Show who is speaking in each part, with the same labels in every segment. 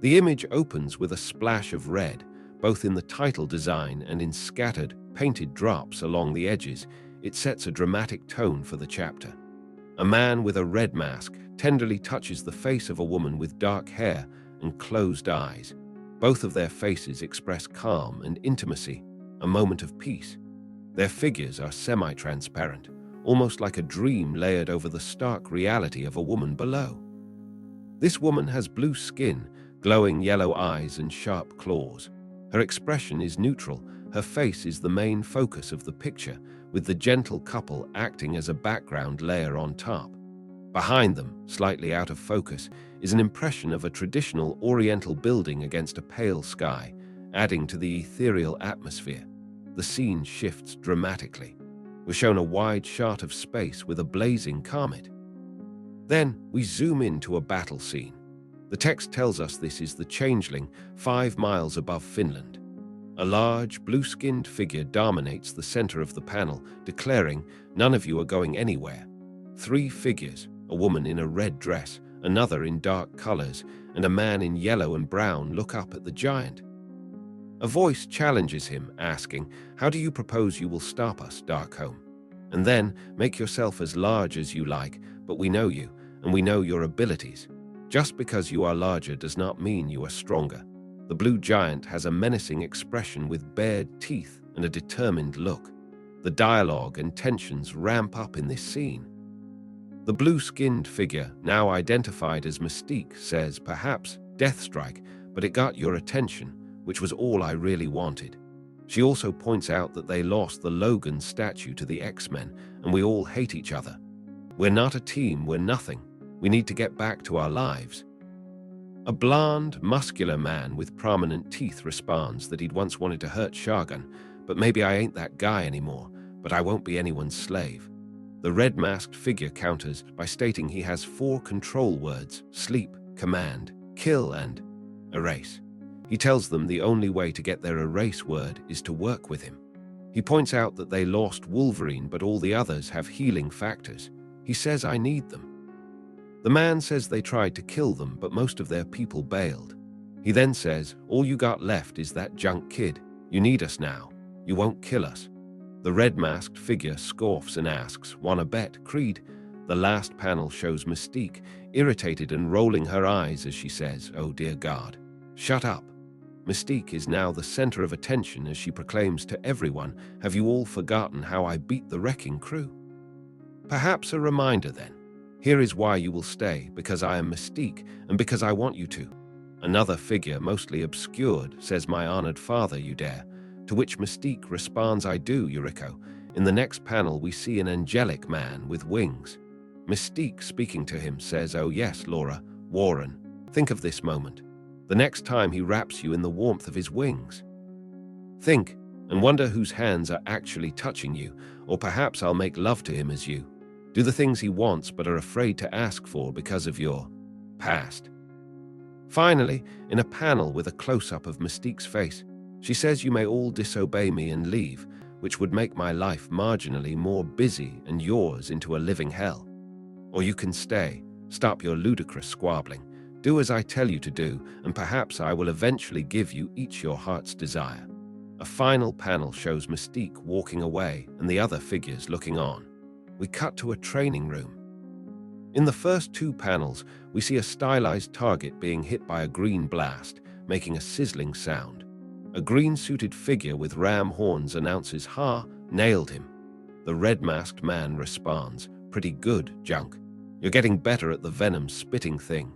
Speaker 1: The image opens with a splash of red, both in the title design and in scattered, painted drops along the edges. It sets a dramatic tone for the chapter. A man with a red mask tenderly touches the face of a woman with dark hair and closed eyes. Both of their faces express calm and intimacy, a moment of peace. Their figures are semi-transparent, almost like a dream layered over the stark reality of a woman below. This woman has blue skin, glowing yellow eyes, and sharp claws. Her expression is neutral. Her face is the main focus of the picture, with the gentle couple acting as a background layer on top. Behind them, slightly out of focus, is an impression of a traditional Oriental building against a pale sky, adding to the ethereal atmosphere. The scene shifts dramatically. We're shown a wide shot of space with a blazing comet. Then we zoom into a battle scene. The text tells us this is the Changeling, 5 miles above Finland. A large, blue-skinned figure dominates the center of the panel, declaring, "None of you are going anywhere." 3 figures, a woman in a red dress, another in dark colors, and a man in yellow and brown, look up at the giant. A voice challenges him, asking, "How do you propose you will stop us, Darkholme? And then, make yourself as large as you like, but we know you, and we know your abilities. Just because you are larger does not mean you are stronger." The blue giant has a menacing expression with bared teeth and a determined look. The dialogue and tensions ramp up in this scene. The blue-skinned figure, now identified as Mystique, says, "Perhaps Deathstrike, but it got your attention, which was all I really wanted." She also points out that they lost the Logan statue to the X-Men, and we all hate each other. "We're not a team, we're nothing. We need to get back to our lives." A blonde, muscular man with prominent teeth responds that he'd once wanted to hurt Shagun, but maybe I ain't that guy anymore, but I won't be anyone's slave. The red-masked figure counters by stating he has 4 control words: sleep, command, kill, and erase. He tells them the only way to get their erase word is to work with him. He points out that they lost Wolverine, but all the others have healing factors. He says, "I need them." The man says they tried to kill them, but most of their people bailed. He then says, "All you got left is that junk kid. You need us now. You won't kill us." The red-masked figure scoffs and asks, "Wanna bet, Creed?" The last panel shows Mystique, irritated and rolling her eyes as she says, "Oh dear God, shut up." Mystique is now the center of attention as she proclaims to everyone, "Have you all forgotten how I beat the Wrecking Crew?" Perhaps a reminder then. Here is why you will stay, because I am Mystique, and because I want you to. Another figure, mostly obscured, says, "My honored father, you dare?" To which Mystique responds, "I do, Yuriko." In the next panel, we see an angelic man with wings. Mystique, speaking to him, says, "Oh yes, Laura, Warren, think of this moment. The next time he wraps you in the warmth of his wings. Think, and wonder whose hands are actually touching you, or perhaps I'll make love to him as you. Do the things he wants but are afraid to ask for because of your past." Finally, in a panel with a close-up of Mystique's face, she says, "You may all disobey me and leave, which would make my life marginally more busy and yours into a living hell. Or you can stay, stop your ludicrous squabbling, do as I tell you to do, and perhaps I will eventually give you each your heart's desire." A final panel shows Mystique walking away and the other figures looking on. We cut to a training room. In the first 2 panels, we see a stylized target being hit by a green blast, making a sizzling sound. A green-suited figure with ram horns announces, "Ha, nailed him." The red-masked man responds, "Pretty good, junk. You're getting better at the venom-spitting thing."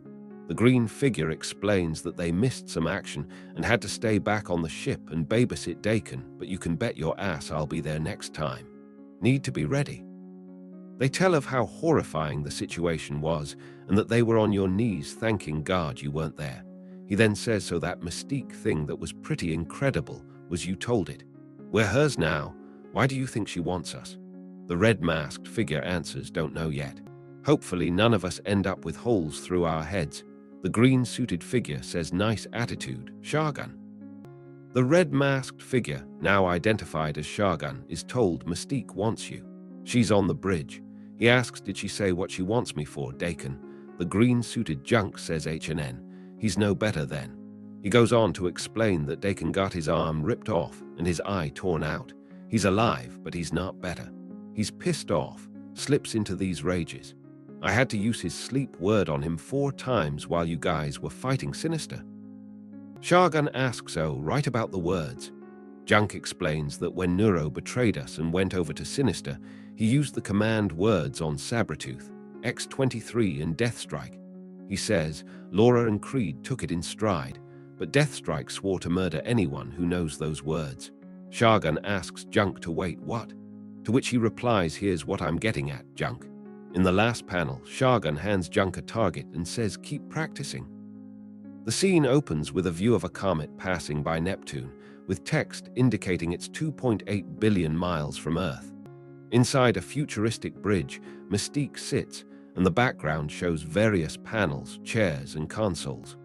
Speaker 1: The green figure explains that they missed some action and had to stay back on the ship and babysit Dakin, but you can bet your ass I'll be there next time. Need to be ready. They tell of how horrifying the situation was and that they were on your knees thanking God you weren't there. He then says, "So that Mystique thing that was pretty incredible was you told it. We're hers now. Why do you think she wants us?" The red-masked figure answers, "Don't know yet. Hopefully none of us end up with holes through our heads." The green-suited figure says, "Nice attitude, Shagun." The red-masked figure, now identified as Shagun, is told Mystique wants you. She's on the bridge. He asks, "Did she say what she wants me for, Dakin?" The green-suited junk says, "HNN. He's no better then. He goes on to explain that Dakin got his arm ripped off and his eye torn out. He's alive, but he's not better. He's pissed off, slips into these rages. I had to use his sleep word on him 4 times while you guys were fighting Sinister. Shagun asks right about the words. Junk explains that when Neuro betrayed us and went over to Sinister, he used the command words on Sabretooth, X-23 and Deathstrike. He says Laura and Creed took it in stride, but Deathstrike swore to murder anyone who knows those words. Shagun asks Junk to wait, what? To which he replies, here's what I'm getting at, Junk. In the last panel, Shagun hands Junk a target and says keep practicing. The scene opens with a view of a comet passing by Neptune, with text indicating it's 2.8 billion miles from Earth. Inside a futuristic bridge, Mystique sits, and the background shows various panels, chairs, and consoles.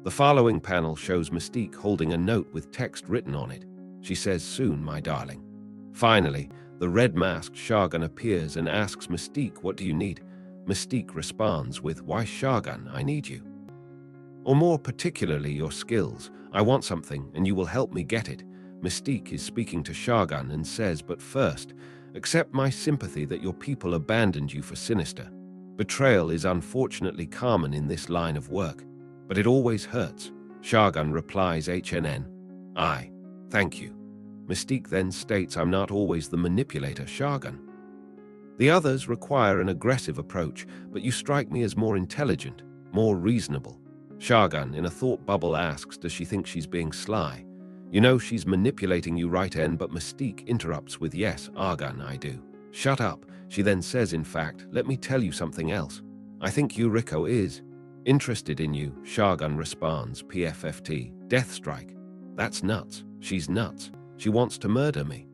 Speaker 1: The following panel shows Mystique holding a note with text written on it. She says, soon, my darling. Finally, the red-masked Shagun appears and asks Mystique, what do you need? Mystique responds with, why Shagun, I need you. Or more particularly, your skills. I want something, and you will help me get it. Mystique is speaking to Shagun and says, but first, accept my sympathy that your people abandoned you for Sinister. Betrayal is unfortunately common in this line of work, but it always hurts. Shagun replies, HNN. I. Thank you. Mystique then states, I'm not always the manipulator, Shagun. The others require an aggressive approach, but you strike me as more intelligent, more reasonable. Shagun, in a thought bubble, asks, does she think she's being sly? You know she's manipulating you, right, N? But Mystique interrupts with, yes, Argun, I do. Shut up. She then says, in fact, let me tell you something else. I think Yuriko is interested in you. Shagun responds, PFFT, Deathstrike. That's nuts. She's nuts. She wants to murder me.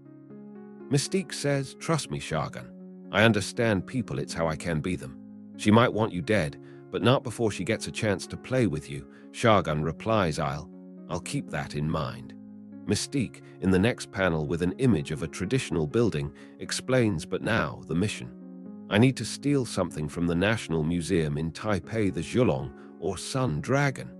Speaker 1: Mystique says, trust me, Shagun. I understand people, it's how I can be them. She might want you dead, but not before she gets a chance to play with you. Shagun replies, I'll keep that in mind. Mystique, in the next panel with an image of a traditional building, explains, but now, the mission. I need to steal something from the National Museum in Taipei, the Zhulong, or Sun Dragon.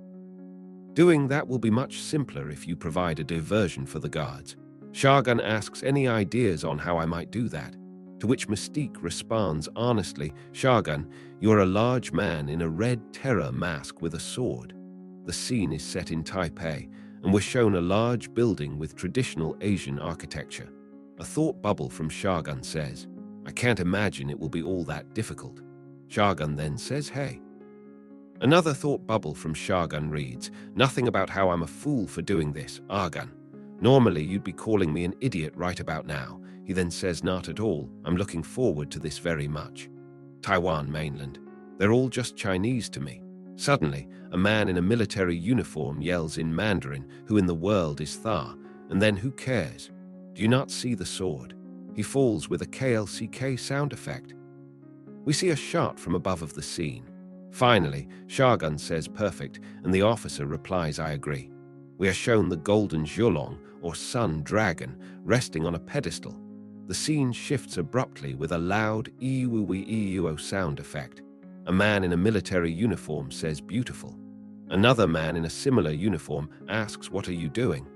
Speaker 1: Doing that will be much simpler if you provide a diversion for the guards. Shagun asks any ideas on how I might do that, to which Mystique responds honestly, Shagun, you're a large man in a red terror mask with a sword. The scene is set in Taipei, and we're shown a large building with traditional Asian architecture. A thought bubble from Shagun says, I can't imagine it will be all that difficult. Shagun then says, hey. Another thought bubble from Shagun reads, nothing about how I'm a fool for doing this, Argun. Normally you'd be calling me an idiot right about now. He then says, not at all, I'm looking forward to this very much. Taiwan mainland. They're all just Chinese to me. Suddenly, a man in a military uniform yells in Mandarin, who in the world is Tha? And then who cares? Do you not see the sword? He falls with a KLCK sound effect. We see a shot from above of the scene. Finally, Shagun says perfect, and the officer replies, I agree. We are shown the golden Zhulong, or Sun Dragon, resting on a pedestal. The scene shifts abruptly with a loud EUO sound effect. A man in a military uniform says beautiful. Another man in a similar uniform asks, what are you doing?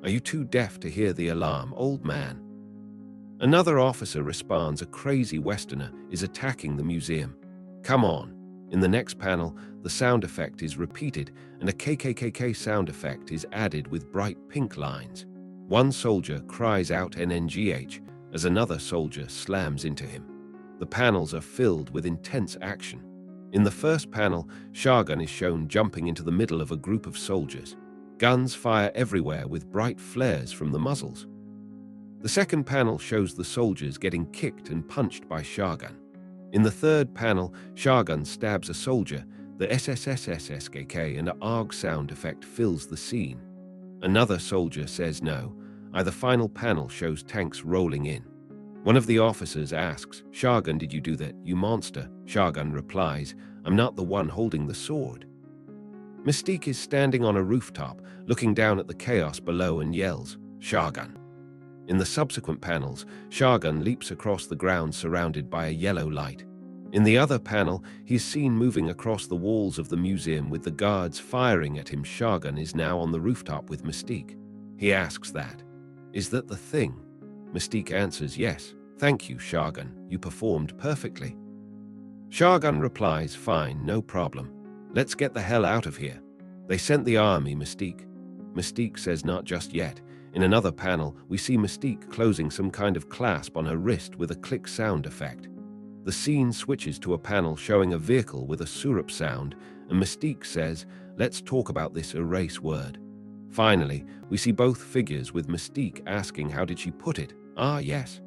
Speaker 1: Are you too deaf to hear the alarm, old man? Another officer responds, a crazy Westerner is attacking the museum. Come on. In the next panel, the sound effect is repeated and a KKKK sound effect is added with bright pink lines. One soldier cries out NNGH as another soldier slams into him. The panels are filled with intense action. In the first panel, Shagun is shown jumping into the middle of a group of soldiers. Guns fire everywhere with bright flares from the muzzles. The second panel shows the soldiers getting kicked and punched by Shagun. In the third panel, Shagun stabs a soldier, the SSSSSKK, and an ARG sound effect fills the scene. Another soldier says no. The final panel shows tanks rolling in. One of the officers asks, Shagun, did you do that, you monster? Shagun replies, I'm not the one holding the sword. Mystique is standing on a rooftop, looking down at the chaos below and yells, Shagun. In the subsequent panels, Shagun leaps across the ground surrounded by a yellow light. In the other panel, he is seen moving across the walls of the museum with the guards firing at him. Shagun is now on the rooftop with Mystique. He asks that, "Is that the thing?" Mystique answers, "Yes. Thank you, Shagun. You performed perfectly." Shagun replies, "Fine, no problem. Let's get the hell out of here. They sent the army, Mystique." Mystique says, "Not just yet." In another panel, we see Mystique closing some kind of clasp on her wrist with a click sound effect. The scene switches to a panel showing a vehicle with a syrup sound, and Mystique says, "Let's talk about this erase word." Finally, we see both figures with Mystique asking, "How did she put it?" "Ah, yes."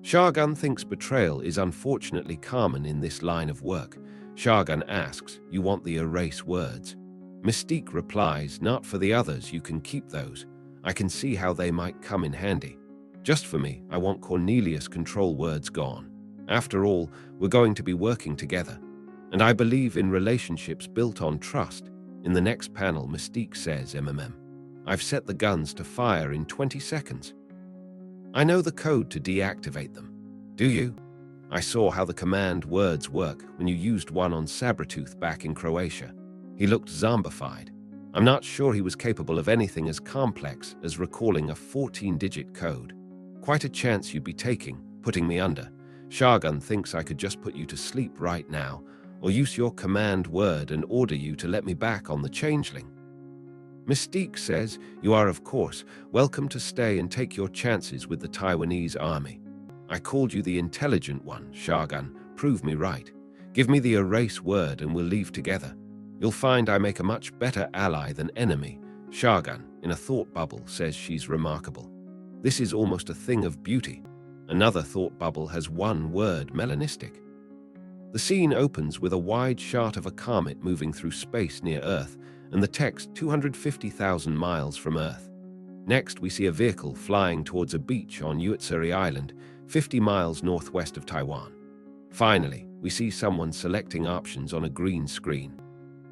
Speaker 1: Shagun thinks betrayal is unfortunately common in this line of work. Shagun asks, "You want the erase words?" Mystique replies, "Not for the others, you can keep those. I can see how they might come in handy. Just for me, I want Cornelius control words gone. After all, we're going to be working together. And I believe in relationships built on trust." In the next panel, Mystique says, "I've set the guns to fire in 20 seconds. I know the code to deactivate them. Do you? I saw how the command words work when you used one on Sabretooth back in Croatia. He looked zombified. I'm not sure he was capable of anything as complex as recalling a 14-digit code. Quite a chance you'd be taking, putting me under. Shagun thinks I could just put you to sleep right now, or use your command word and order you to let me back on the changeling." Mystique says, "You are, of course, welcome to stay and take your chances with the Taiwanese army. I called you the intelligent one, Shagun. Prove me right. Give me the erase word and we'll leave together. You'll find I make a much better ally than enemy." Shagun, in a thought bubble, says she's remarkable. This is almost a thing of beauty. Another thought bubble has one word, melanistic. The scene opens with a wide shot of a comet moving through space near Earth, and the text 250,000 miles from Earth. Next, we see a vehicle flying towards a beach on Uitsuri Island, 50 miles northwest of Taiwan. Finally, we see someone selecting options on a green screen.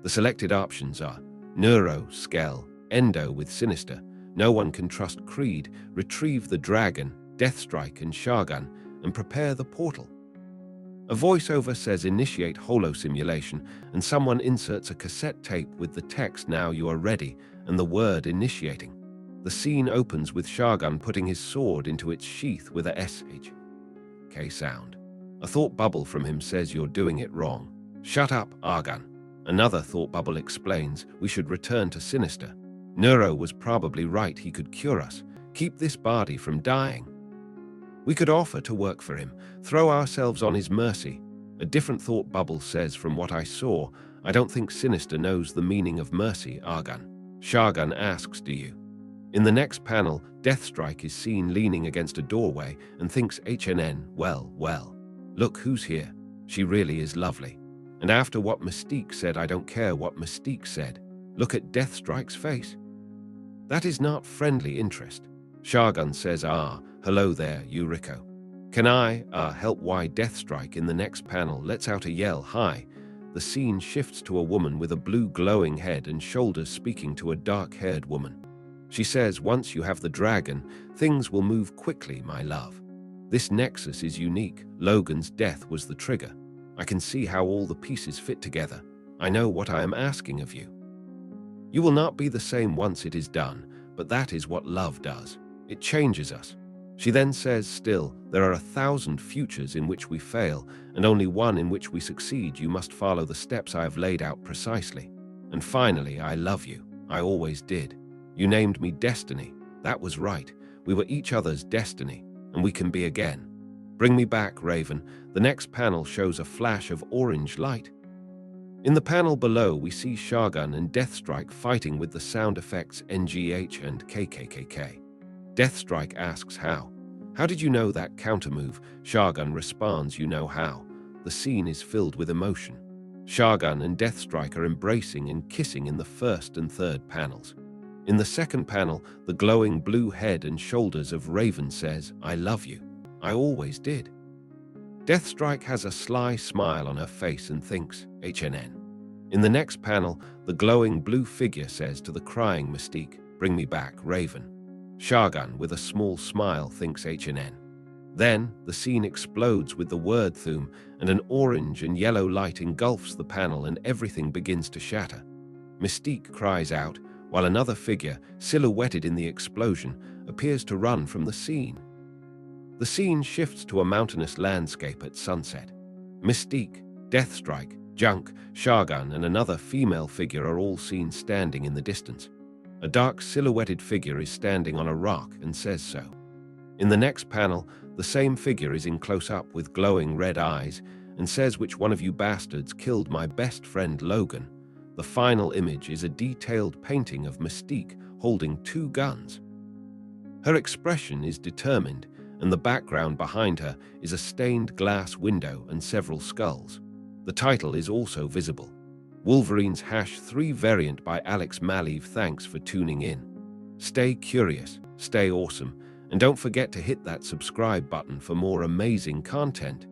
Speaker 1: The selected options are Neuro, Skell, Endo with Sinister, No One Can Trust Creed, Retrieve the Dragon, Deathstrike and Shagun, and Prepare the Portal. A voiceover says initiate holo simulation, and someone inserts a cassette tape with the text "Now you are ready" and the word initiating. The scene opens with Shagun putting his sword into its sheath with a SHK sound. A thought bubble from him says, "You're doing it wrong. Shut up, Argun." Another thought bubble explains, "We should return to Sinister. Neuro was probably right, he could cure us. Keep this body from dying. We could offer to work for him, throw ourselves on his mercy." A different thought bubble says, "From what I saw, I don't think Sinister knows the meaning of mercy, Argun." Shagun asks, "Do you?" In the next panel, Deathstrike is seen leaning against a doorway and thinks, well, look who's here. She really is lovely. And after what Mystique said, I don't care what Mystique said. Look at Deathstrike's face. That is not friendly interest. Shagun says, "Hello there, Yuriko. Can I, help?" Why Deathstrike in the next panel lets out a yell, "Hi." The scene shifts to a woman with a blue glowing head and shoulders speaking to a dark-haired woman. She says, "Once you have the dragon, things will move quickly, my love. This nexus is unique. Logan's death was the trigger. I can see how all the pieces fit together. I know what I am asking of you. You will not be the same once it is done, but that is what love does. It changes us." She then says, "Still, there are 1,000 futures in which we fail, and only one in which we succeed. You must follow the steps I have laid out precisely. And finally, I love you. I always did. You named me Destiny. That was right. We were each other's destiny, and we can be again. Bring me back, Raven." The next panel shows a flash of orange light. In the panel below, we see Shagun and Deathstrike fighting with the sound effects NGH and KKKK. Deathstrike asks, "How? How did you know that countermove?" Shagun responds, "You know how." The scene is filled with emotion. Shagun and Deathstrike are embracing and kissing in the first and third panels. In the second panel, the glowing blue head and shoulders of Raven says, "I love you. I always did." Deathstrike has a sly smile on her face and thinks, "HNN." In the next panel, the glowing blue figure says to the crying Mystique, "Bring me back, Raven." Shagun, with a small smile, thinks, "HNN." Then, the scene explodes with the word thum, and an orange and yellow light engulfs the panel and everything begins to shatter. Mystique cries out, while another figure, silhouetted in the explosion, appears to run from the scene. The scene shifts to a mountainous landscape at sunset. Mystique, Deathstrike, Junk, Shargun, and another female figure are all seen standing in the distance. A dark silhouetted figure is standing on a rock and says so. In the next panel, the same figure is in close-up with glowing red eyes and says, "Which one of you bastards killed my best friend Logan?" The final image is a detailed painting of Mystique holding 2 guns. Her expression is determined, and the background behind her is a stained glass window and several skulls. The title is also visible. Wolverine's #3 variant by Alex Maleev. Thanks for tuning in. Stay curious, stay awesome, and don't forget to hit that subscribe button for more amazing content.